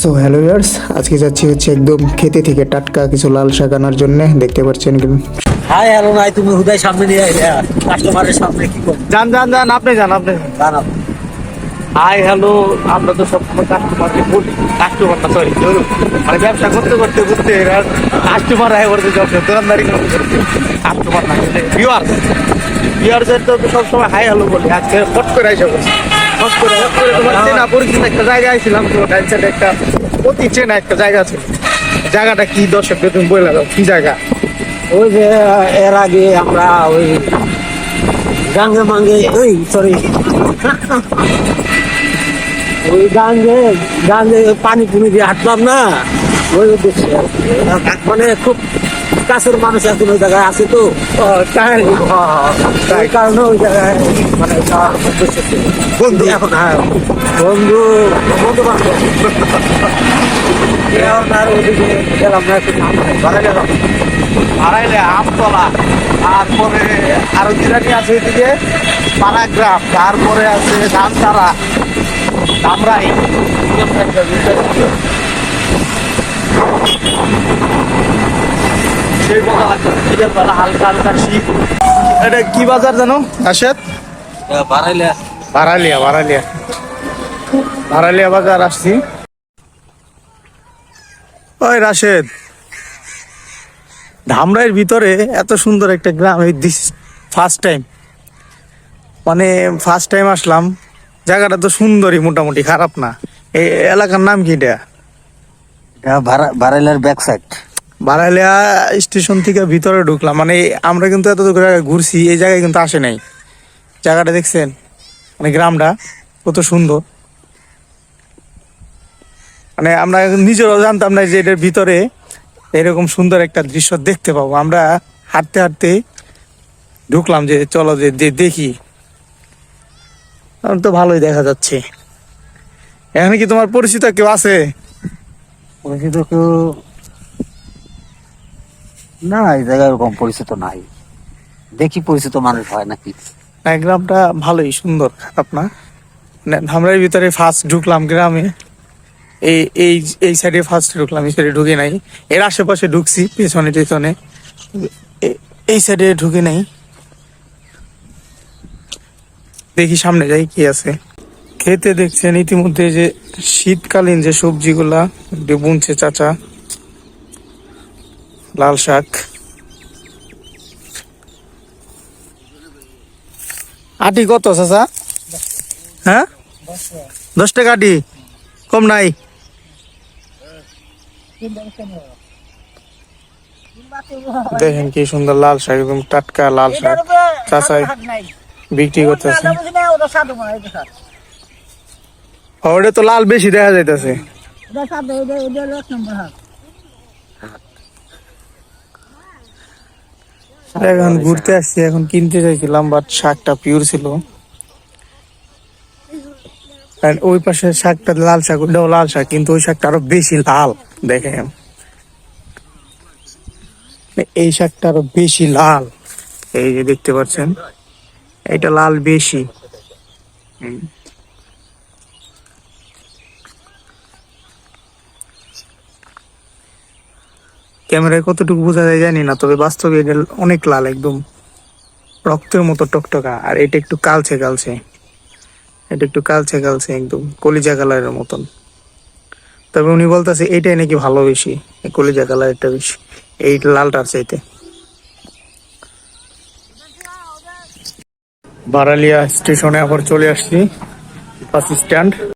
So hello viewers, আজকে যাচ্ছি হচ্ছে একদম খেতে থেকে টাটকা কিছু লাল শাক আনার জন্য। দেখতে পাচ্ছেন হাই হ্যালো নাই, তুমি হুদাই সামনে নিয়ে কাস্টমারের সামনে কি করো? যান আপনি যান জানাব হাই হ্যালো। আমরা তো সবসময় কাস্টমারকে বলি, কাস্টমার না সরি মানে ব্যবসা করতে করতে করতে কাস্টমার আয় করতে যাচ্ছে, দোকানদারি করতে করতে কাস্টমার না ভিউয়ার্সের তো সবসময় হাই হ্যালো বলি। আজকে ফট করে এসে বলছি, ফট করে তোমার চেনা পরিচিত একটা জায়গায় আইছিলাম, তো ডাইসাইড একটা অতি চেনা একটা জায়গা ছিল। জায়গাটা কি দর্শককে তুমি বলে দাও, কি জায়গা? ওই যে এর আগে আমরা ওই গাঙ্গে মাঙ্গে ওই সরি ওই গাঙ্গে পানি পুনি দিয়ে হাঁটলাম না, ওই উদ্দেশ্যে মানে খুব কাছের মানুষ এখন ওই জায়গায় আছে তো, তাই কারণে ওই জায়গায় মানে যাওয়ার উদ্দেশ্য ছিল। বন্ধু এখন হ্যাঁ বন্ধু বান্ধব আর ওদিকে গেলাম না, একটু ঘরে গেলাম আড়াইলে আমতলা, তারপরে আরো জিরানি আছে এদিকে পানাগ্রাম, তারপরে আছে ধানতারা, দামরাই। সেই মজা লাগছে, শীতের বেলা হালকা হালকা শীত। এটা কি বাজার জানো রাশেদ? বারালিয়া বাজার আসছি। ওই রাশেদ, ধামরাইয়ের ভিতরে এত সুন্দর একটা গ্রাম, এই দিস ফার্স্ট টাইম, মানে ফার্স্ট টাইম আসলাম। জায়গাটা তো সুন্দরই, মোটামুটি খারাপ না। এই এলাকার নাম কি? এটা বারাইলার ব্যাক সাইড। বারাইলিয়া স্টেশন থেকে ভিতরে ঢুকলাম, মানে আমরা কিন্তু এত জায়গায় ঘুরছি, এই জায়গায় কিন্তু আসে নাই। জায়গাটা দেখছেন, মানে গ্রামটা কত সুন্দর। মানে আমরা নিজেরাও জানতাম না যে এটার ভিতরে এরকম সুন্দর একটা দৃশ্য দেখতে পাবো। আমরা হাঁটতে হাঁটতে ঢুকলাম, যে চলো যে দেখি। তো ভালোই দেখা যাচ্ছে। এখানে কি তোমার পরিচিত কেউ আছে? পরিচিত কেউ না, এই জায়গায় ওরকম পরিচিত নাই। দেখি পরিচিত মানুষ হয় নাকি। না, গ্রামটা ভালোই সুন্দর, খারাপ না। মানে ধামরাইয়ের ভিতরে ফার্স্ট ঢুকলাম গ্রামে। এই এই এই সাইডে ফার্স্ট ঢুকলাম, এই সাইডে ঢুকে নাই। এর আশেপাশে ঢুকছি, পেছনে টেছনে, এই সাইডে ঢুকে নাই। দেখি সামনে যাই কি আছে। খেতে দেখছেন ইতিমধ্যে যে শীতকালীন যে সবজিগুলা বুনছে চাচা। লাল শাক, আটি কত চাচা? হ্যাঁ 10 টাকা আটি, কম নাই? দেখেন কি সুন্দর লাল শাক, একদম টাটকা লাল শাক চাচাই বিক্রি করতেছে। ওটা তো লাল বেশি দেখা যাইতেছে। এখন ঘুরতে আসছি, এখন কিনতে চাইছিলাম, বাট শাকটা পিওর ছিল। ওই পাশে শাকটা লাল শাক, ওটাও লাল শাক, কিন্তু ওই শাকটা আরো বেশি লাল। দেখেন এই শাকটা আরো বেশি লাল, এই যে দেখতে পাচ্ছেন, এটা লাল বেশি। ক্যামেরায় কতটুকু বোঝা যায় জানি না, তবে বাস্তবে এটা অনেক লাল, একদম রক্তের মতো টকটকা। আর এটা একটু কালচে কালচে, একদম কলিজা কালারের মতন। তবে উনি বলতেছে এইটাই নাকি ভালো বেশি, কলিজা কালারটা বেশি এই লালটার চাইতে। বারালিয়া স্টেশনে আবার চলে আসছি, বাস স্ট্যান্ড।